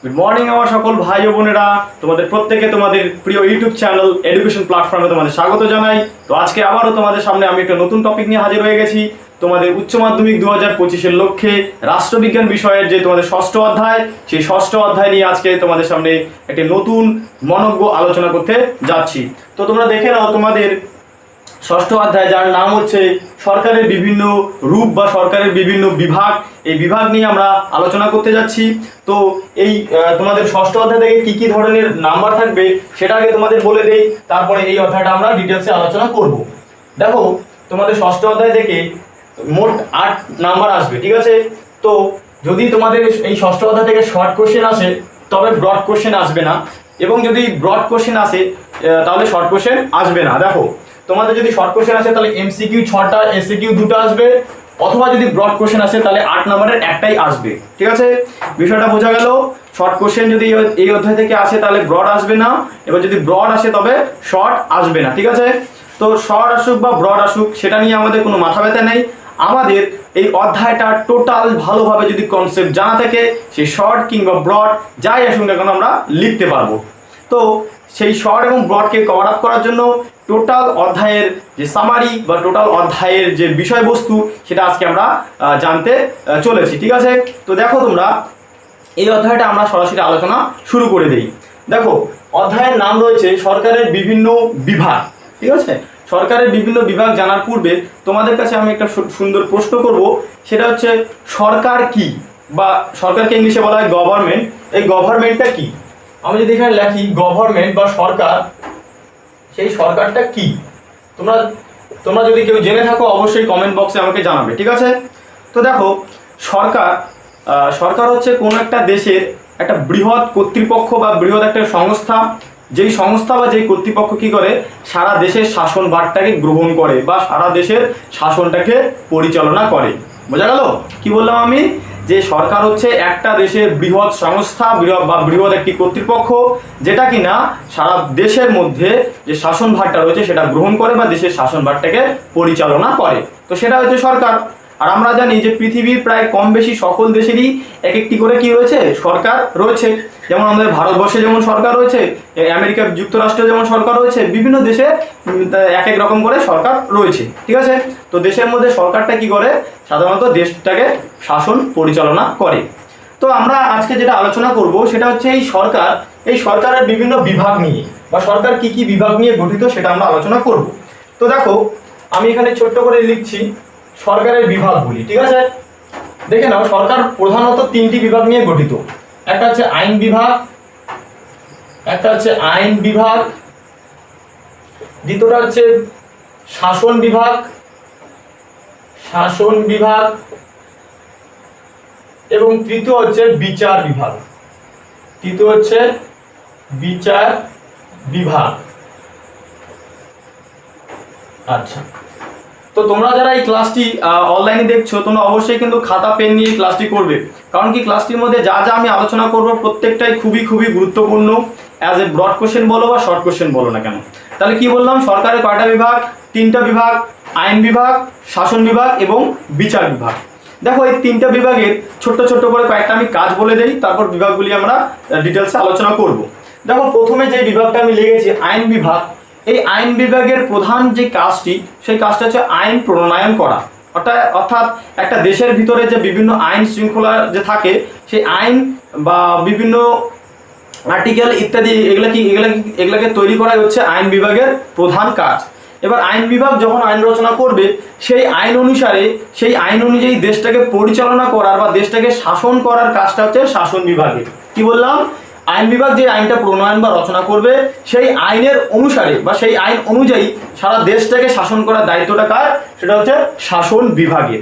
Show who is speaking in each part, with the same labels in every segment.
Speaker 1: Good morning আমার সকল ভাই ও বোনেরা, তোমাদের প্রত্যেকে তোমাদের প্রিয় ইউটিউব চ্যানেল এডুকেশন প্ল্যাটফর্মে তোমাদের স্বাগত জানাই। তো আজকে আবারও তোমাদের সামনে আমি একটা নতুন টপিক নিয়ে হাজির হয়ে গেছি। তোমাদের উচ্চ মাধ্যমিক 2025-এর লক্ষ্যে রাষ্ট্রবিজ্ঞান বিষয়ের যে তোমাদের ষষ্ঠ অধ্যায়, সেই ষষ্ঠ অধ্যায় নিয়ে আজকে তোমাদের সামনে একটি নতুন মনোজ্ঞ আলোচনা করতে যাচ্ছি। তো তোমরা দেখে নাও তোমাদের ষষ্ঠ অধ্যায়, যার নাম হচ্ছে সরকারের বিভিন্ন রূপ বা সরকারের বিভিন্ন বিভাগ। এই বিভাগ নিয়ে আমরা আলোচনা করতে যাচ্ছি। তো এই তোমাদের ষষ্ঠ অধ্যায় থেকে কি কি ধরনের নাম্বার থাকবে সেটা আগে তোমাদের বলে দেই, তারপরে এই অধ্যায়টা আমরা ডিটেলসে আলোচনা করব। দেখো, তোমাদের ষষ্ঠ অধ্যায় থেকে মোট 8 নাম্বার আসবে, ঠিক আছে? তো যদি তোমাদের এই ষষ্ঠ অধ্যায় থেকে শর্ট কোশ্চেন আসে তবে ব্রড কোশ্চেন আসবে না, এবং যদি ব্রড কোশ্চেন আসে তাহলে শর্ট কোশ্চেন আসবে না। দেখো, তোমাদের যদি শর্ট কোশ্চেন আসে তাহলে এমসিকিউ 6টা, এসিকিউ 2টা আসবে, অথবা যদি ব্রড কোশ্চেন আসে তাহলে 8 নম্বরের একটাই আসবে, ঠিক আছে? বিষয়টা বোঝা গেল। শর্ট কোশ্চেন যদি এই অধ্যায় থেকে আসে তাহলে ব্রড আসবে না, এবার যদি ব্রড আসে তবে শর্ট আসবে না, ঠিক আছে? তো শর্ট আসুক বা ব্রড আসুক সেটা নিয়ে আমাদের কোনো মাথা ব্যথা নেই। আমাদের এই অধ্যায়টা টোটাল ভালোভাবে যদি কনসেপ্ট জানা থাকে, সেই শর্ট কিংবা ব্রড যাই আসুক না কেন আমরা লিখতে পারবো। তো সেই শর্ট এবং ব্রডকে কভার আপ করার জন্য টোটাল অধ্যায়ের যে সামারি বা টোটাল অধ্যায়ের যে বিষয়বস্তু সেটা আজকে আমরা জানতে চলেছি, ঠিক আছে? তো দেখো, তোমরা এই অধ্যায়টা আমরা সরাসরি আলোচনা শুরু করে দিই। দেখো, অধ্যায়ের নাম রয়েছে সরকারের বিভিন্ন বিভাগ, ঠিক আছে? সরকারের বিভিন্ন বিভাগ জানার পূর্বে তোমাদের কাছে আমি একটা সুন্দর প্রশ্ন করব, সেটা হচ্ছে সরকার কি, বা সরকারকে ইংলিশে বলা হয় গভর্নমেন্ট। এই গভর্নমেন্টটা কি? আমি যদি এখানে লেখি গভর্নমেন্ট বা সরকার, সেই সরকারটা কি? তোমরা যদি কেউ জেনে থাকো অবশ্যই কমেন্ট বক্সে আমাকে জানাবে, ঠিক আছে? তো দেখো, সরকার হচ্ছে কোনো একটা দেশের একটা বৃহৎ কর্তৃপক্ষ বা বৃহৎ একটা সংস্থা, যেই সংস্থা বা যেই কর্তৃপক্ষ কি করে, সারা দেশের শাসনভারটাকে গ্রহণ করে বা সারা দেশের শাসনটাকে পরিচালনা করে। বোঝা গেল কি বললাম আমি? যে সরকার হচ্ছে একটা দেশের বৃহৎ সংস্থা বা বৃহৎ একটি কর্তৃপক্ষ, যেটা কিনা সারা দেশের মধ্যে যে শাসনভারটা রয়েছে সেটা গ্রহণ করে বা দেশের শাসনভারটাকে পরিচালনা করে। তো সেটা হচ্ছে সরকার। আর আমরা জানি যে পৃথিবীর প্রায় কম বেশি সকল দেশেরই এক একটি করে কি রয়েছে, সরকার রয়েছে। যেমন আমাদের ভারতবর্ষে যেমন সরকার রয়েছে, আমেরিকা যুক্তরাষ্ট্রে যেমন সরকার রয়েছে, বিভিন্ন দেশে এক এক রকম করে সরকার রয়েছে, ঠিক আছে? তো দেশের মধ্যে সরকারটা কি করে, সাধারণত দেশটাকে শাসন পরিচালনা করে। তো আমরা আজকে যেটা আলোচনা করব সেটা হচ্ছে এই সরকারের বিভিন্ন বিভাগ নিয়ে, বা সরকার কি কি বিভাগ নিয়ে গঠিত সেটা আমরা আলোচনা করব। তো দেখো, আমি এখানে ছোট্ট করে লিখছি সরকারের বিভাগগুলি, ঠিক আছে? দেখে নাও, সরকার প্রধানত 3টি বিভাগ নিয়ে গঠিত। একটা হচ্ছে আইন বিভাগ, দ্বিতীয়টা হচ্ছে শাসন বিভাগ, এবং তৃতীয় হচ্ছে বিচার বিভাগ। আচ্ছা, তো তোমরা যারা এই ক্লাসটি অনলাইনে দেখছো, তোমরা অবশ্যই কিন্তু খাতা পেন নিয়ে ক্লাসটি করবে, কারণ কি ক্লাসটির মধ্যে যা যা আমি আলোচনা করব প্রত্যেকটাই খুবই খুবই গুরুত্বপূর্ণ, অ্যাজ এ ব্রড কোশ্চেন বলো বা শর্ট কোশ্চেন বলো না কেন। তাহলে কি বললাম, সরকারের কয়টা বিভাগ? 3টা বিভাগ, আইন বিভাগ, শাসন বিভাগ এবং বিচার বিভাগ। দেখো, এই 3টা বিভাগের ছোট্ট ছোট্ট করে কয়েকটা আমি কাজ বলে দেই, তারপর বিভাগগুলি আমরা ডিটেলসে আলোচনা করব। দেখো, প্রথমে যে বিভাগটা আমি লিখেছি আইন বিভাগ, এই আইন বিভাগের প্রধান যে কাজটি, সেই কাজটা হচ্ছে আইন প্রণয়ন করা। অর্থাৎ একটা দেশের ভিতরে যে বিভিন্ন আইন শৃঙ্খলা যে থাকে, সেই আইন বা বিভিন্ন আর্টিকেল ইত্যাদি এগুলাকে তৈরি করাই হচ্ছে আইন বিভাগের প্রধান কাজ। এবার আইন বিভাগ যখন আইন রচনা করবে, সেই আইন অনুযায়ী দেশটাকে পরিচালনা করার বা দেশটাকে শাসন করার কাজটা হচ্ছে শাসন বিভাগের। কি বললাম? আইন বিভাগ যে আইনটা প্রণয়ন বা রচনা করবে, সেই আইনের অনুসারে বা সেই আইন অনুযায়ী সারা দেশটাকে শাসন করার দায়িত্বটা কার? সেটা হচ্ছে শাসন বিভাগের।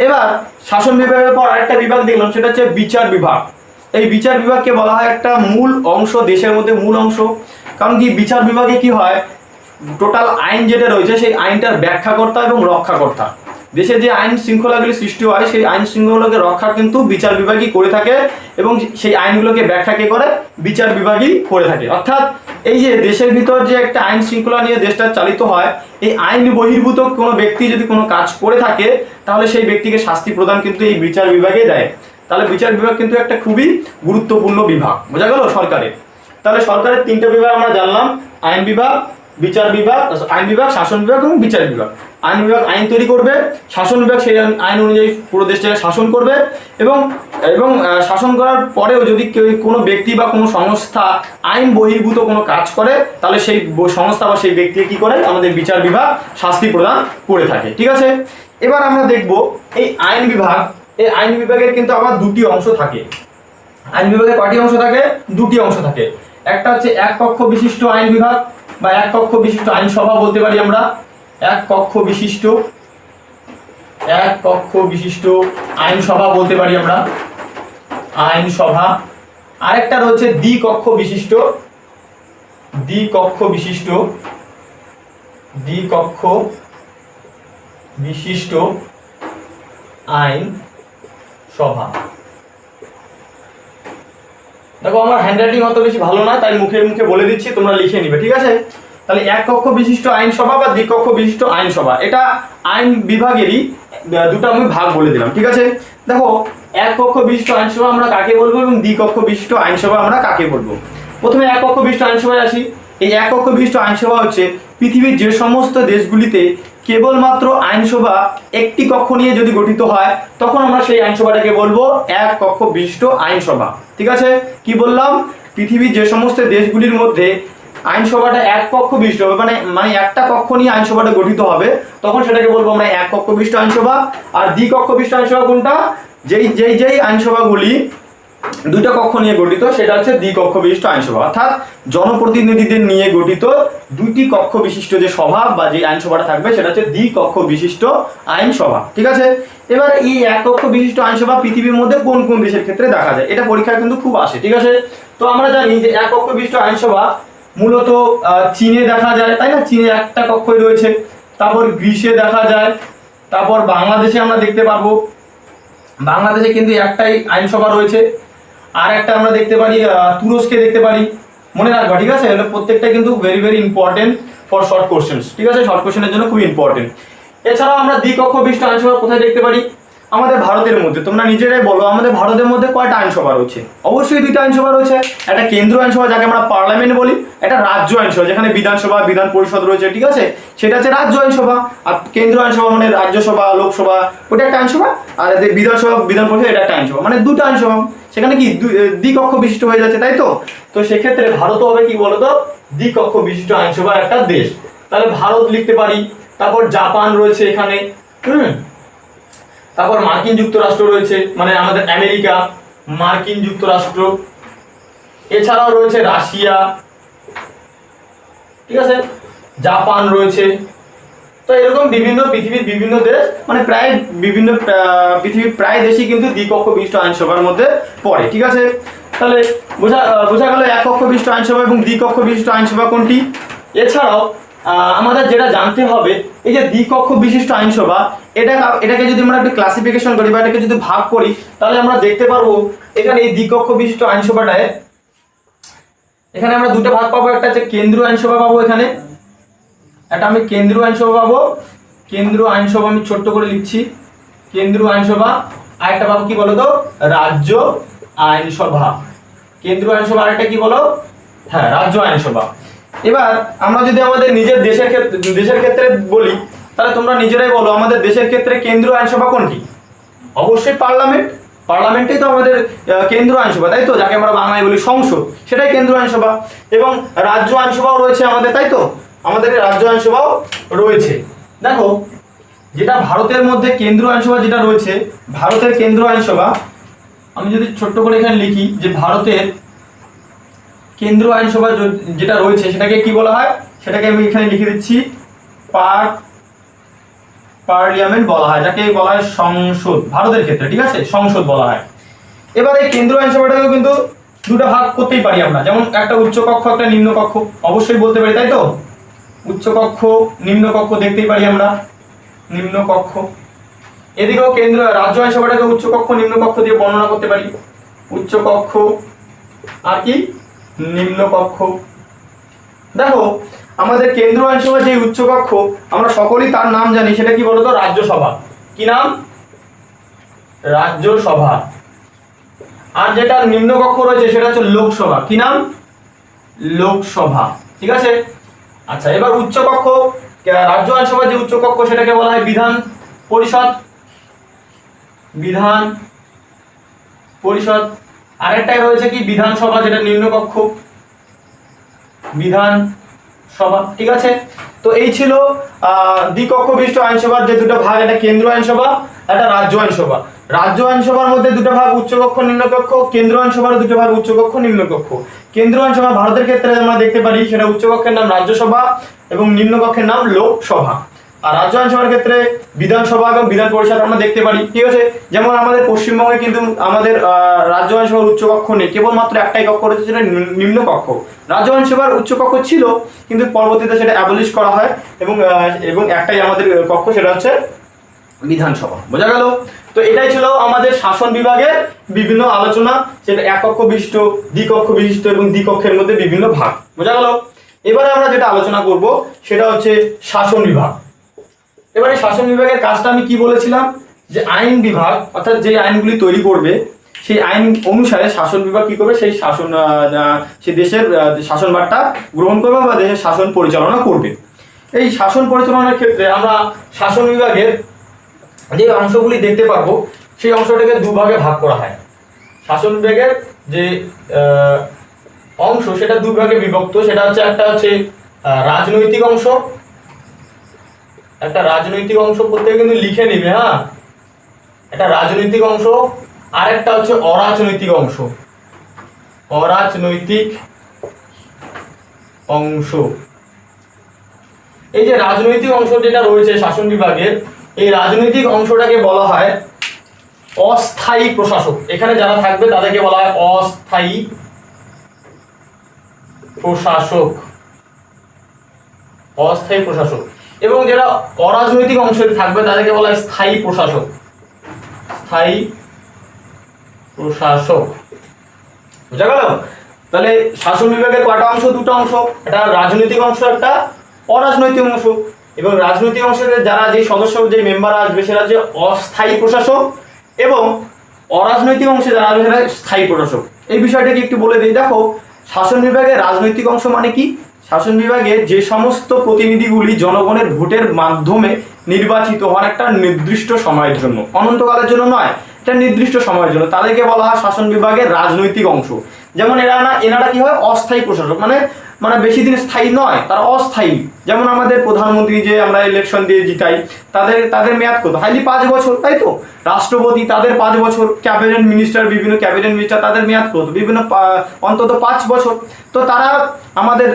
Speaker 1: এবার শাসন বিভাগের পর আরেকটা বিভাগ দেখলাম, সেটা হচ্ছে বিচার বিভাগ। এই বিচার বিভাগকে বলা হয় একটা মূল অংশ, দেশের মধ্যে মূল অংশ। কারণ কি, বিচার বিভাগে কি হয়, টোটাল আইন যেটা রয়েছে সেই আইনটার ব্যাখ্যাকর্তা এবং রক্ষাকর্তা। দেশে যে আইন শৃঙ্খলাগুলি সৃষ্টি হয়, সেই আইন শৃঙ্খলাকে রক্ষা কিন্তু বিচার বিভাগই করে থাকে, এবং সেই আইনগুলোকে ব্যাখ্যা কে করে? বিচার বিভাগই করে থাকে। অর্থাৎ এই যে দেশের ভিতর যে একটা আইন শৃঙ্খলা নিয়ে দেশটা চালিত হয়, এই আইন বহির্ভূত কোনো ব্যক্তি যদি কোনো কাজ করে থাকে, তাহলে সেই ব্যক্তিকে শাস্তি প্রদান কিন্তু এই বিচার বিভাগে দেয়। তাহলে বিচার বিভাগ কিন্তু একটা খুবই গুরুত্বপূর্ণ বিভাগ, বোঝা গেল সরকারের। তাহলে সরকারের তিনটে বিভাগ আমরা জানলাম, আইন বিভাগ, বিচার বিভাগ, আইন বিভাগ, শাসন বিভাগ এবং বিচার বিভাগ। আইন বিভাগ আইন তৈরি করবে, শাসন বিভাগ সেই আইন অনুযায়ী পুরো দেশটাকে শাসন করবে, এবং এবং শাসন করার পরেও যদি কেউ কোনো ব্যক্তি বা কোনো সংস্থা আইন বহির্ভূত কোনো কাজ করে, তাহলে সেই সংস্থা বা সেই ব্যক্তিকে কি করে, আমাদের বিচার বিভাগ শাস্তি প্রদান করে থাকে। ঠিক আছে, এবার আমরা দেখব এই আইন বিভাগ, এই আইন বিভাগের কিন্তু আবার দুটি অংশ থাকে। আইন বিভাগের কয়টি অংশ থাকে? দুটি অংশ থাকে। একটা হচ্ছে এক কক্ষ বিশিষ্ট আইন বিভাগ বা এক কক্ষ বিশিষ্ট আইনসভা বলতে পারি আমরা, এক কক্ষ বিশিষ্ট আইনসভা বলতে পারি আমরা, আইনসভা। আরেকটা রয়েছে দ্বিকক্ষ বিশিষ্ট আইন সভা। দেখো আমার হ্যান্ডরাইটিং অত বেশি ভালো না, তাই মুখে বলে দিচ্ছি, তোমরা লিখে নিবে। ঠিক আছে, তাহলে এক কক্ষ বিশিষ্ট আইনসভা বা দ্বিকক্ষ বিশিষ্ট আইনসভা, এটা আইন বিভাগেরই দুটো আমি ভাগ বলে দিলাম। ঠিক আছে, দেখো এক কক্ষ বিশিষ্ট আইনসভা আমরা কাকে বলবো এবং দ্বিকক্ষ বিশিষ্ট আইনসভা আমরা কাকে বলবো। প্রথমে এক কক্ষ বিশিষ্ট আইনসভায় আসি। এই এক কক্ষ বিশিষ্ট আইনসভা হচ্ছে পৃথিবীর যে সমস্ত দেশগুলিতে কেবলমাত্র আইনসভা একটি কক্ষ নিয়ে যদি গঠিত হয়, তখন আমরা সেই আইনসভাটাকে বলবো এক কক্ষ বিশিষ্ট আইনসভা। ঠিক আছে, কি বললাম? পৃথিবীর যে সমস্ত দেশগুলির মধ্যে আইনসভাটা এক কক্ষ বিশিষ্ট হবে, মানে একটা কক্ষ নিয়ে আইনসভাটা গঠিত হবে, তখন সেটাকে বলবো আমরা এক কক্ষ বিশিষ্ট আইনসভা। আর দ্বিকক্ষ বিশিষ্ট আইনসভা কোনটা? যেই আইনসভাগুলি দুটো কক্ষ নিয়ে গঠিত, সেটা হচ্ছে দ্বিকক্ষ বিশিষ্ট আইনসভা, অর্থাৎ জনপ্রতিনিধিদের নিয়ে গঠিত দুটি কক্ষ বিশিষ্ট যে সভা বা যে আইনসভাটা থাকবে, সেটা হচ্ছে দ্বিকক্ষ বিশিষ্ট আইনসভা। ঠিক আছে, এবার এই এক কক্ষ বিশিষ্ট আইনসভা পৃথিবীর মধ্যে কোন কোন দেশের ক্ষেত্রে দেখা যায়, এটা পরীক্ষায় কিন্তু খুব আসে। ঠিক আছে, তো আমরা জানি যে এক কক্ষ বিশিষ্ট আইনসভা মূলত চীনে দেখা যায়, তাই না? চীনে একটা কক্ষই রয়েছে। তারপর গ্রিসে দেখা যায়, তারপর বাংলাদেশে আমরা দেখতে পারবো, বাংলাদেশে কিন্তু একটাই আইনসভা রয়েছে। আর একটা আমরা দেখতে পারি তুরস্কে দেখতে পারি, মনে রাখবা। ঠিক আছে, প্রত্যেকটা কিন্তু very very important for short questions. ঠিক আছে, শর্ট কোশ্চেনের জন্য খুব ইম্পর্টেন্ট। এছাড়াও আমরা দ্বিকক্ষ বিশিষ্ট আইনসভা কোথায় দেখতে পারি? আমাদের ভারতের মধ্যে। তোমরা নিজেরাই বলো, আমাদের ভারতের মধ্যে কয়টা আইনসভা রয়েছে? অবশ্যই দুইটা আইনসভা রয়েছে। একটা কেন্দ্রীয় আইনসভা যাকে আমরা পার্লামেন্ট বলি, একটা রাজ্য আইনসভা যেখানে বিধানসভা বিধান পরিষদ রয়েছে। ঠিক আছে, সেটা হচ্ছে রাজ্য আইনসভা। আর কেন্দ্রীয় আইনসভা মানে রাজ্যসভা, লোকসভা, ওটা একটা আইনসভা। আর বিধানসভা বিধান পরিষদ এটা একটা আইনসভা, মানে দুটো আইনসভা। সেখানে কি দ্বিকক্ষ বিশিষ্ট হয়ে যাচ্ছে, তাই তো? তো সেক্ষেত্রে ভারত হবে কি বলতো, দ্বিকক্ষ বিশিষ্ট আইনসভা একটা দেশ। তাহলে ভারত লিখতে পারি। তারপর জাপান রয়েছে এখানে, তারপর মার্কিন যুক্তরাষ্ট্র রয়েছে, মানে আমাদের আমেরিকা, মার্কিন যুক্তরাষ্ট্র। এছাড়াও রয়েছে রাশিয়া। ঠিক আছে, জাপান রয়েছে। তো এরকম বিভিন্ন পৃথিবীর বিভিন্ন দেশ, মানে প্রায় বিভিন্ন পৃথিবীর প্রায় দেশই কিন্তু দ্বিকক্ষ বিশিষ্ট আইনসভার মধ্যে পড়ে। ঠিক আছে, তাহলে বোঝা গেল এক কক্ষ বিশিষ্ট আইনসভা এবং দ্বিকক্ষ বিশিষ্ট আইনসভা কোনটি। এছাড়াও আমাদের যেটা জানতে হবে, এই যে দ্বিকক্ষ বিশিষ্ট আইনসভা, এটাকে যদি আমরা একটু ক্লাসিফিকেশন করি বা এটাকে যদি ভাগ করি, তাহলে আমরা দেখতে পারবো এখানে এই দ্বিকক্ষ বিশিষ্ট আইনসভাটায় এখানে আমরা দুটো ভাগ পাবো। একটা হচ্ছে কেন্দ্রীয় আইনসভা পাবো, এখানে একটা আমি কেন্দ্রীয় আইনসভা পাবো। কেন্দ্রীয় আইনসভা আমি ছোট্ট করে লিখছি, কেন্দ্রীয় আইনসভা। আর একটা পাবো কি বলো তো, রাজ্য আইনসভা। কেন্দ্রীয় আইনসভা, আরেকটা কি বলো? হ্যাঁ, রাজ্য আইনসভা। এবার আমরা যদি আমাদের নিজের দেশের ক্ষেত্রে বলি, তাহলে তোমরা নিজেরাই বলো আমাদের দেশের ক্ষেত্রে কেন্দ্রীয় আইনসভা কোনটি? অবশ্যই পার্লামেন্টেই তো আমাদের কেন্দ্রীয় আইনসভা, তাই তো? যাকে আমরা বাংলায় বলি সংসদ, সেটাই কেন্দ্রীয় আইনসভা। এবং রাজ্য আইনসভাও রয়েছে আমাদের, তাই তো? আমাদের রাজ্য আইনসভাও রয়েছে। দেখো, যেটা ভারতের মধ্যে কেন্দ্রীয় আইনসভা যেটা রয়েছে, ভারতের কেন্দ্রীয় আইনসভা আমি যদি ছোট্ট করে এখানে লিখি যে ভারতের কেন্দ্রীয় আইনসভা যেটা রয়েছে সেটাকে কি বলা হয়, সেটাকে আমি এখানে লিখে দিচ্ছি পার্লামেন্ট বলা হয়, যাকে বলা হয় সংসদ ভারতের ক্ষেত্রে। ঠিক আছে, সংসদ বলা হয়। এবার এই কেন্দ্রীয় আইনসভাটাকে কিন্তু দুটো ভাগ করতেই পারি আমরা, যেমন একটা উচ্চ কক্ষ একটা নিম্ন কক্ষ, অবশ্যই বলতে পারি, তাই তো? উচ্চ কক্ষ নিম্ন কক্ষ দেখতেই পারি আমরা, নিম্ন কক্ষ। এদিকেও কেন্দ্রীয় রাজ্য আইনসভাটাকে উচ্চ কক্ষ নিম্ন কক্ষ দিয়ে বর্ণনা করতে পারি, উচ্চ কক্ষ আর কি নিম্ন কক্ষ। দেখো, আমাদের কেন্দ্রীয় আইনসভা যে উচ্চ কক্ষ, আমরা সকলেই তার নাম জানি, সেটা কি বলতো? রাজ্যসভা। কি নাম? রাজ্যসভা। আর যেটা নিম্নকক্ষ রয়েছে সেটা হচ্ছে লোকসভা। কি নাম? লোকসভা। ঠিক আছে। আচ্ছা, এবার উচ্চকক্ষ, রাজ্য আইনসভার যে উচ্চকক্ষ সেটাকে বলা হয় বিধান পরিষদ। বিধান পরিষদ। আরেকটাই রয়েছে কি বিধানসভা, যেটা নিম্নকক্ষ, বিধান সভা। ঠিক আছে। তো এই ছিল দ্বিকক্ষ বিশিষ্ট আইনসভার যে দুটো ভাগ, একটা কেন্দ্র আইনসভা, একটা রাজ্য আইনসভা। রাজ্য আইনসভার মধ্যে দুটো ভাগ, উচ্চকক্ষ নিম্নকক্ষ। কেন্দ্র আইনসভার দুটো ভাগ, উচ্চকক্ষ নিম্নকক্ষ। কেন্দ্র আইনসভা ভারতের ক্ষেত্রে আমরা দেখতে পারি সেটা উচ্চকক্ষের নাম রাজ্যসভা এবং নিম্নকক্ষের নাম লোকসভা। আর রাজ্য আইনসভার ক্ষেত্রে বিধানসভা এবং বিধান পরিষদ আমরা দেখতে পারি। ঠিক আছে। যেমন আমাদের পশ্চিমবঙ্গে কিন্তু আমাদের রাজ্য আইনসভার উচ্চকক্ষ নেই, কেবলমাত্র একটাই কক্ষ রয়েছে, সেটা নিম্নকক্ষ। রাজ্য আইনসভার উচ্চকক্ষ ছিল কিন্তু পরবর্তীতে সেটা অ্যাবলিশ করা হয় এবং একটাই আমাদের কক্ষ, সেটা হচ্ছে বিধানসভা। বোঝা গেল? তো এটাই ছিল আমাদের শাসন বিভাগের বিভিন্ন আলোচনা, সেটা একক্ষ বিশিষ্ট, দ্বিকক্ষ বিশিষ্ট এবং দ্বিকক্ষের মধ্যে বিভিন্ন ভাগ। বোঝা গেল? এবারে আমরা যেটা আলোচনা করব সেটা হচ্ছে শাসন বিভাগ। এবারে শাসন বিভাগের কাজটা আমি কি বলেছিলাম, যে আইন বিভাগ অর্থাৎ যে আইনগুলি তৈরি করবে সেই আইন অনুসারে শাসন বিভাগ কি করবে, সেই দেশের শাসনভারটা গ্রহণ করবে বা দেশের শাসন পরিচালনা করবে। এই শাসন পরিচালনার ক্ষেত্রে আমরা শাসন বিভাগের যে অংশগুলি দেখতে পারবো সেই অংশটাকে দুভাগে ভাগ করা হয়। শাসন বিভাগের যে অংশ সেটা দুভাগে বিভক্ত। সেটা হচ্ছে একটা হচ্ছে রাজনৈতিক অংশ, একটা রাজনৈতিক অংশ প্রত্যেকে কিন্তু লিখে নিবে। হ্যাঁ, একটা রাজনৈতিক অংশ, আর একটা হচ্ছে অরাজনৈতিক অংশ। অরাজনৈতিক অংশ। এই যে রাজনৈতিক অংশ যেটা রয়েছে শাসন বিভাগের, এই রাজনৈতিক অংশটাকে বলা হয় অস্থায়ী প্রশাসক। এখানে যারা থাকবে তাদেরকে বলা হয় অস্থায়ী প্রশাসক। অস্থায়ী প্রশাসক। এবং যারা অরাজনৈতিক অংশে থাকবে তাদেরকে বলা হয় স্থায়ী প্রশাসক। স্থায়ী প্রশাসক। বুঝা গেল? তাহলে শাসন বিভাগের কয়টা অংশ? দুটো অংশ, একটা রাজনৈতিক অংশ, একটা অরাজনৈতিক অংশ। এবং রাজনৈতিক অংশের যারা যে সদস্য, যে মেম্বার আসবে সেটা হচ্ছে অস্থায়ী প্রশাসক, এবং অরাজনৈতিক অংশে যারা আসবে সেটা স্থায়ী প্রশাসক। এই বিষয়টাকে একটু বলে দিই। দেখো, শাসন বিভাগের রাজনৈতিক অংশ মানে কি? শাসন বিভাগে যে সমস্ত প্রতিনিধিগুলি জনগণের ভোটের মাধ্যমে নির্বাচিত হন একটা নির্দিষ্ট সময়ের জন্য, অনন্তকালের জন্য নয়, এটা নির্দিষ্ট সময়ের জন্য, তাদেরকে বলা হয় শাসন বিভাগের রাজনৈতিক অংশ। যেমন এনারা কি হয়, অস্থায়ী প্রশাসক, মানে বেশি দিন স্থায়ী নয়, তারা অস্থায়ী। যেমন আমাদের প্রধানমন্ত্রী যে আমরা ইলেকশন দিয়ে জিতাই, তাদের মেয়াদ কত? হাইলি 5 বছর, তাই তো? রাষ্ট্রপতি তাদের 5 বছর, ক্যাবিনেট মিনিস্টার, বিভিন্ন ক্যাবিনেট মিনিস্টার তাদের মেয়াদ কত? বিভিন্ন অন্তত 5 বছর। তো তারা আমাদের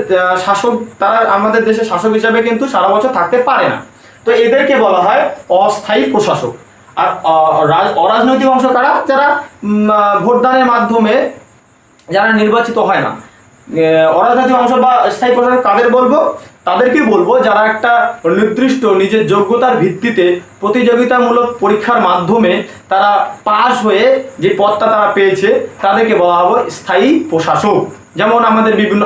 Speaker 1: শাসক, তারা আমাদের দেশের শাসক হিসাবে কিন্তু সারা বছর থাকতে পারে না। তো এদেরকে বলা হয় অস্থায়ী প্রশাসক। আর অরাজনৈতিক অংশ কারা? যারা ভোটদানের মাধ্যমে যারা নির্বাচিত হয় না। অরাজনৈতিক অংশ বা স্থায়ী প্রশাসক কাদের বলবো? তাদেরকে বলবো যারা একটা নির্দিষ্ট নিজের যোগ্যতার ভিত্তিতে প্রতিযোগিতামূলক পরীক্ষার মাধ্যমে তারা পাস হয়ে যে পদটা তারা পেয়েছে তাদেরকে বলা হবে স্থায়ী প্রশাসক। যেমন আমাদের বিভিন্ন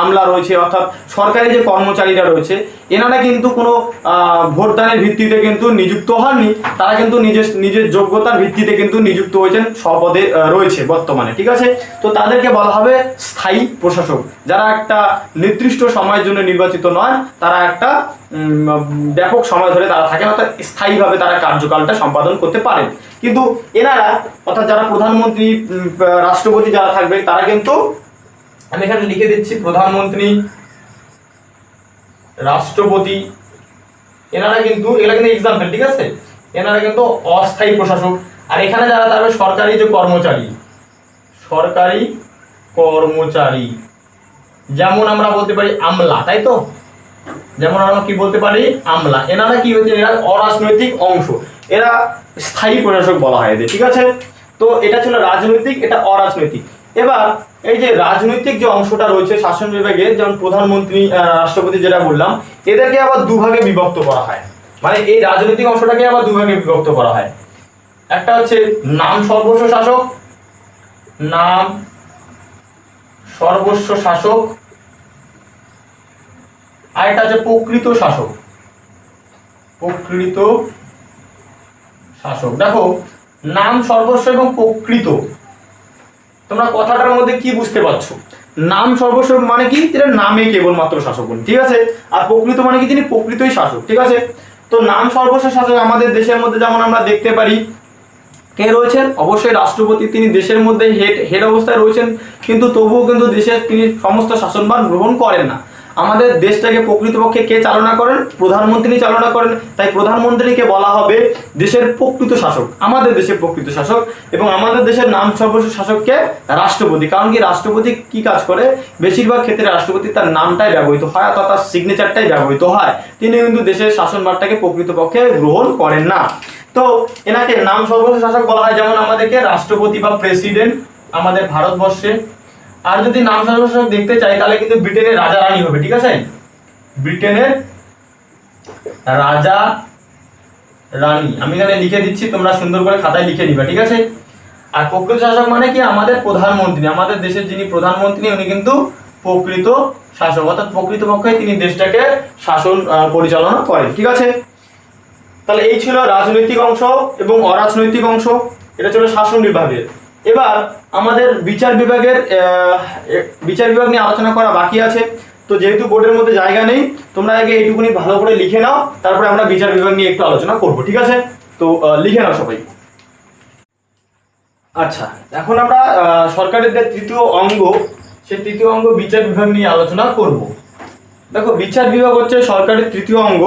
Speaker 1: আমলা রয়েছে, অর্থাৎ সরকারি যে কর্মচারীরা রয়েছে, এনারা কিন্তু কোনো ভোটদানের ভিত্তিতে কিন্তু নিযুক্ত হননি, তারা কিন্তু নিজের যোগ্যতার ভিত্তিতে কিন্তু নিযুক্ত হয়েছেন, স্বপদে রয়েছে বর্তমানে। ঠিক আছে। তো তাদেরকে বলা হবে স্থায়ী প্রশাসক। যারা একটা নির্দিষ্ট সময়ের জন্য নির্বাচিত নয়, তারা একটা ব্যাপক সময় ধরে তারা থাকেন, অর্থাৎ স্থায়ীভাবে তারা কার্যকালটা সম্পাদন করতে পারেন। কিন্তু এনারা, অর্থাৎ যারা প্রধানমন্ত্রী, রাষ্ট্রপতি যারা থাকবে, তারা কিন্তু, আমি এখানে লিখে দিচ্ছি, প্রধানমন্ত্রী, রাষ্ট্রপতি, এনারা কিন্তু, এগুলা কিন্তু এক্সাম্পল, ঠিক আছে? এনারা কিন্তু অস্থায়ী প্রশাসক। আর এখানে যারা থাকবে সরকারি যে কর্মচারী, সরকারি কর্মচারী, যেমন আমরা বলতে পারি আমলা, তাই তো? যেমন আমরা কি বলতে পারি? আমলা। এনারা কি হচ্ছে? এরা অরাজনৈতিক অংশ, এরা স্থায়ী প্রশাসক বলা হয় এদের। ঠিক আছে। তো এটা ছিল রাজনৈতিক, এটা অরাজনৈতিক। এবার এই যে রাজনৈতিক যে অংশটা রয়েছে শাসন বিভাগে, যেমন প্রধানমন্ত্রী, রাষ্ট্রপতি যেটা বললাম, এদেরকে আবার দুভাগে বিভক্ত করা হয়। মানে এই রাজনৈতিক অংশটাকে আবার দুভাগে বিভক্ত করা হয়। একটা হচ্ছে নাম সর্বস্ব শাসক, নাম সর্বস্ব শাসক, আর এটা হচ্ছে প্রকৃত শাসক। প্রকৃত শাসক। দেখো, নাম সর্বস্ব এবং প্রকৃত, তোমরা কথাটার মধ্যে কি বুঝতে পারছো? নাম সর্বস্ব মানে কি, যেটা নামে কেবলমাত্র শাসক, ঠিক আছে। আর প্রকৃত মানে কি, যিনি প্রকৃতই শাসক, ঠিক আছে। তো নাম সর্বস্ব শাসক আমাদের দেশের মধ্যে যেমন আমরা দেখতে পারি কে রয়েছেন, অবশ্যই রাষ্ট্রপতি, তিনি দেশের মধ্যে হেড অবস্থায় রয়েছেন, কিন্তু তবুও কিন্তু দেশের তিনি সমস্ত শাসনভার গ্রহণ করেন না। আমাদের দেশটাকে প্রকৃতপক্ষে কে চালনা করেন? প্রধানমন্ত্রী চালনা করেন। তাই প্রধানমন্ত্রীকে বলা হবে দেশের প্রকৃত শাসক, আমাদের দেশের প্রকৃত শাসক। এবং আমাদের দেশের নাম সর্বস্ব শাসককে রাষ্ট্রপতি। কারণ কি, রাষ্ট্রপতি কি কাজ করে? বেশিরভাগ ক্ষেত্রে রাষ্ট্রপতি তার নামটাই ব্যবহৃত হয়, অর্থাৎ তার সিগনেচারটাই ব্যবহৃত হয়। তিনি কিন্তু দেশের শাসনভারটাকে প্রকৃতপক্ষে গ্রহণ করেন না। তো এনাকে নাম সর্বস্ব শাসক বলা হয়, যেমন আমাদেরকে রাষ্ট্রপতি বা প্রেসিডেন্ট আমাদের ভারতবর্ষে। আর যদি নাম সর্বস্ব শাসক দেখতে চাই তাহলে কিন্তু ব্রিটেনের রাজা রানী হবে, ঠিক আছে। ব্রিটেনের রাজা রানী আমি এখানে লিখে দিচ্ছি, তোমরা সুন্দর করে খাতায় লিখে নিবে, ঠিক আছে। আর প্রকৃত শাসক মানে কি, আমাদের প্রধানমন্ত্রী, আমাদের দেশের যিনি প্রধানমন্ত্রী উনি কিন্তু প্রকৃত শাসক, অর্থাৎ প্রকৃতপক্ষে তিনি দেশটাকে শাসন পরিচালনা করেন, ঠিক আছে। তাহলে এই ছিল রাজনৈতিক অংশ এবং অরাজনৈতিক অংশ, এটা ছিল শাসন বিভাগের। এবার আমাদের বিচার বিভাগ নিয়ে আলোচনা করা বাকি আছে। তো যেহেতু বোর্ডের মধ্যে জায়গা নেই, তোমরা আগে এইটুকুনি ভালো করে লিখে নাও, তারপরে আমরা বিচার বিভাগ নিয়ে একটু আলোচনা করব, ঠিক আছে। তো লিখে নাও সবাই। আচ্ছা, এখন আমরা সরকারের যে তৃতীয় অঙ্গ, সেই তৃতীয় অঙ্গ বিচার বিভাগ নিয়ে আলোচনা করব। দেখো, বিচার বিভাগ হচ্ছে সরকারের তৃতীয় অঙ্গ,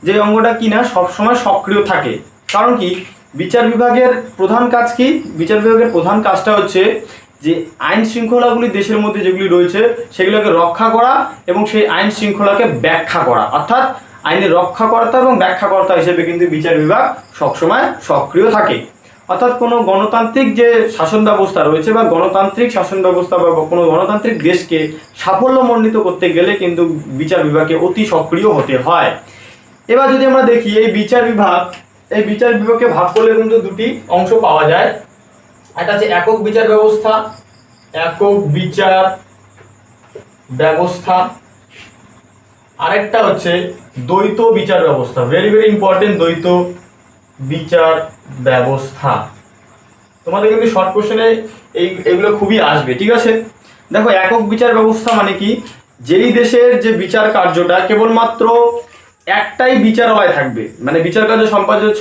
Speaker 1: যে অঙ্গটা কিনা সবসময় সক্রিয় থাকে। কারণ কি, বিচার বিভাগের প্রধান কাজ কি? বিচার বিভাগের প্রধান কাজটা হচ্ছে যে আইন শৃঙ্খলাগুলি দেশের মধ্যে যেগুলি রয়েছে সেগুলোকে রক্ষা করা এবং সেই আইন শৃঙ্খলাকে ব্যাখ্যা করা, অর্থাৎ আইনের রক্ষাকর্তা এবং ব্যাখ্যাকর্তা হিসেবে কিন্তু বিচার বিভাগ সবসময় সক্রিয় থাকে। অর্থাৎ কোনো গণতান্ত্রিক যে শাসন ব্যবস্থা রয়েছে বা গণতান্ত্রিক শাসন ব্যবস্থা বা কোনো গণতান্ত্রিক দেশকে সাফল্যমণ্ডিত করতে গেলে কিন্তু বিচার বিভাগকে অতি সক্রিয় হতে হয়। এবার যদি আমরা দেখি এই বিচার বিভাগকে ভাগ করলে কিন্তু দুটি অংশ পাওয়া যায়। একটা হচ্ছে একক বিচার ব্যবস্থা, আরেকটা হচ্ছে দ্বৈত বিচার ব্যবস্থা। ভেরি ভেরি ইম্পর্টেন্ট, দ্বৈত বিচার ব্যবস্থা। তোমাদের কিন্তু শর্ট কোশ্চেনে এইগুলো খুবই আসবে, ঠিক আছে। দেখো, একক বিচার ব্যবস্থা মানে কি, যেই দেশের যে বিচার কার্যটা কেবলমাত্র একটাই বিচারালয় থাকবে, মানে বিচার কার্য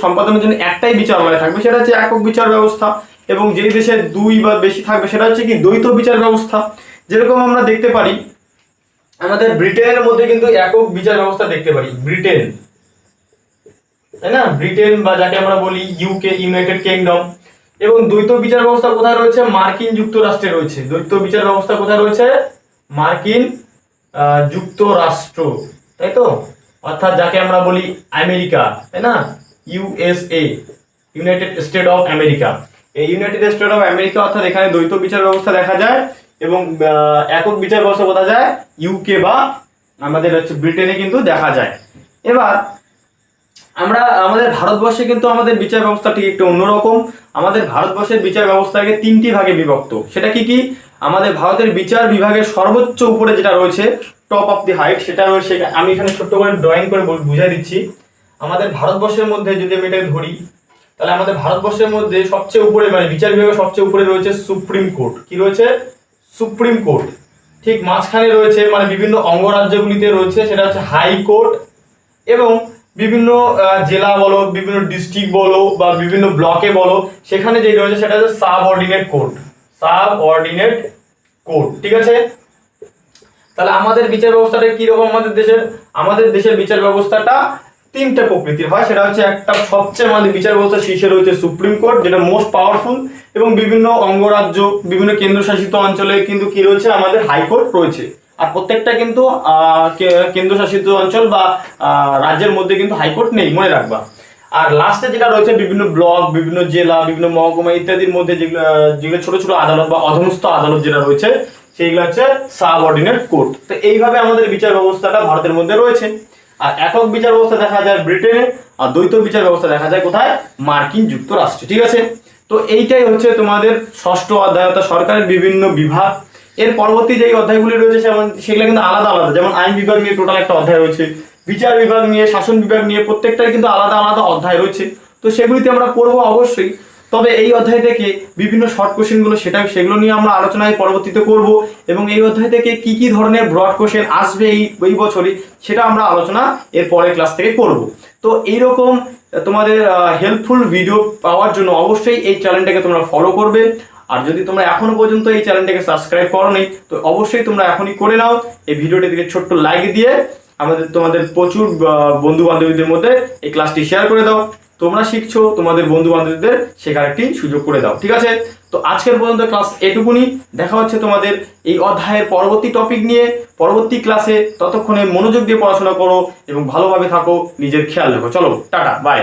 Speaker 1: সম্পাদনের জন্য একটাই বিচারালয় থাকবে, সেটা হচ্ছে একক বিচার ব্যবস্থা। এবং যেই দেশের দুই বা বেশি থাকবে সেটা হচ্ছে কি, দ্বৈত বিচার ব্যবস্থা। যেরকম আমরা দেখতে পারি আমাদের ব্রিটেনের মধ্যে কিন্তু একক বিচার ব্যবস্থা দেখতে পারি, ব্রিটেন, তাই না, ব্রিটেন বা যাকে আমরা বলি ইউকে, ইউনাইটেড কিংডম। এবং দ্বৈত বিচার ব্যবস্থা কোথায় রয়েছে? মার্কিন যুক্তরাষ্ট্রে রয়েছে। দ্বৈত বিচার ব্যবস্থা কোথায় রয়েছে? মার্কিন যুক্তরাষ্ট্র, তাই তো, অর্থাৎ যাকে আমরা বলি আমেরিকা, তাই না, USA, United state of America. এই ইউনাইটেড স্টেট অফ আমেরিকা, অর্থাৎ এখানে দ্বৈত বিচার ব্যবস্থা দেখা যায়। এবং একক বিচার ব্যবস্থা কোথায় যায়? ইউকে বা আমাদের হচ্ছে ব্রিটেনে কিন্তু দেখা যায়। এবার আমরা আমাদের ভারতবর্ষে কিন্তু আমাদের বিচার ব্যবস্থা ঠিক একটু অন্যরকম। আমাদের ভারতবর্ষের বিচার ব্যবস্থাকে তিনটি ভাগে বিভক্ত। সেটা কি কি? আমাদের ভারতের বিচার বিভাগের সর্বোচ্চ উপরে যেটা রয়েছে, টপ অফ দি হাইট, সেটা রয়েছে, আমি এখানে ছোট্ট করে ড্রয়িং করে বুঝিয়ে দিচ্ছি। আমাদের ভারতবর্ষের মধ্যে যদি আমি এটা ধরি, তাহলে আমাদের ভারতবর্ষের মধ্যে সবচেয়ে উপরে, মানে বিচার বিভাগের সবচেয়ে উপরে রয়েছে সুপ্রিম কোর্ট। কি রয়েছে? Supreme court. ঠিক মাঝখানে রয়েছে, মানে বিভিন্ন অঙ্গরাজ্যগুলিতে রয়েছে, সেটা হচ্ছে হাইকোর্ট। এবং বিভিন্ন জেলা বলো, বিভিন্ন ডিস্ট্রিক্ট বলো বা বিভিন্ন ব্লকে বলো, সেখানে যেটা রয়েছে সেটা হচ্ছে সাবঅর্ডিনেট কোর্ট, ঠিক আছে। তাহলে আমাদের বিচার ব্যবস্থাটা কি রকম? আমাদের দেশের বিচার ব্যবস্থাটা তিনটা প্রকৃতির হয়। সেটা হচ্ছে, একটা সবচেয়ে আমাদের বিচার ব্যবস্থা শীর্ষে রয়েছে সুপ্রিম কোর্ট, যেটা মোস্ট পাওয়ারফুল। এবং বিভিন্ন অঙ্গরাজ্য, বিভিন্ন কেন্দ্রশাসিত অঞ্চলে কিন্তু কি রয়েছে? আমাদের হাইকোর্ট রয়েছে। আর প্রত্যেকটা কিন্তু কেন্দ্রশাসিত অঞ্চল বা রাজ্যের মধ্যে কিন্তু হাইকোর্ট নেই, মনে রাখবা। আর লাস্টে যেটা রয়েছে বিভিন্ন ব্লক, বিভিন্ন জেলা, বিভিন্ন মহকুমা ইত্যাদির মধ্যে যেগুলো ছোট ছোট আদালত বা অধমস্থ আদালত যেটা রয়েছে, সেইগুলো হচ্ছে সাবঅর্ডিনেট কোর্ট। তো এইভাবে আমাদের বিচার ব্যবস্থাটা ভারতের মধ্যে রয়েছে। আর একক বিচার ব্যবস্থা দেখা যায় ব্রিটেনে, আর দ্বৈত বিচার ব্যবস্থা দেখা যায় কোথায়? মার্কিন যুক্তরাষ্ট্রে, ঠিক আছে। তো এইটাই হচ্ছে তোমাদের ষষ্ঠ অধ্যায়, অর্থাৎ সরকারের বিভিন্ন বিভাগ। এর পরবর্তী যেই অধ্যায়গুলি রয়েছে সেগুলো কিন্তু আলাদা আলাদা। যেমন আইন বিভাগ নিয়ে টোটাল একটা অধ্যায় রয়েছে, বিচার বিভাগ নিয়ে, শাসন বিভাগ নিয়ে, প্রত্যেকটাই কিন্তু আলাদা আলাদা অধ্যায় রয়েছে। তো সেগুলিতে আমরা পড়বো অবশ্যই। তবে এই অধ্যায় থেকে বিভিন্ন শর্ট কোশ্চেনগুলো সেগুলো নিয়ে আমরা আলোচনায় পরবর্তীতে করব, এবং এই অধ্যায় থেকে কি কি ধরনের ব্রড কোশ্চেন আসবে এই বছরই সেটা আমরা আলোচনা এর পরের ক্লাস থেকে করব। তো এইরকম তোমাদের হেল্পফুল ভিডিও পাওয়ার জন্য অবশ্যই এই চ্যানেলটাকে তোমরা ফলো করবে। আর যদি তোমরা এখনো পর্যন্ত এই চ্যানেলটাকে সাবস্ক্রাইব করোনি তো অবশ্যই তোমরা এখনই করে নাও। এই ভিডিওটি থেকে ছোট্ট লাইক দিয়ে তোমাদের প্রচুর বন্ধু বান্ধবীদের মধ্যে এই ক্লাসটি শেয়ার করে দাও। তোমরা শিখছো, তোমাদের বন্ধু বান্ধবীদের শেখার একটি সুযোগ করে দাও, ঠিক আছে? তো আজকের পর্যন্ত ক্লাস এটুকুনি। দেখা হচ্ছে তোমাদের এই অধ্যায়ের পরবর্তী টপিক নিয়ে পরবর্তী ক্লাসে। ততক্ষণে মনোযোগ দিয়ে পড়াশোনা করো এবং ভালোভাবে থাকো, নিজের খেয়াল রাখো। চলো, টাটা, বাই।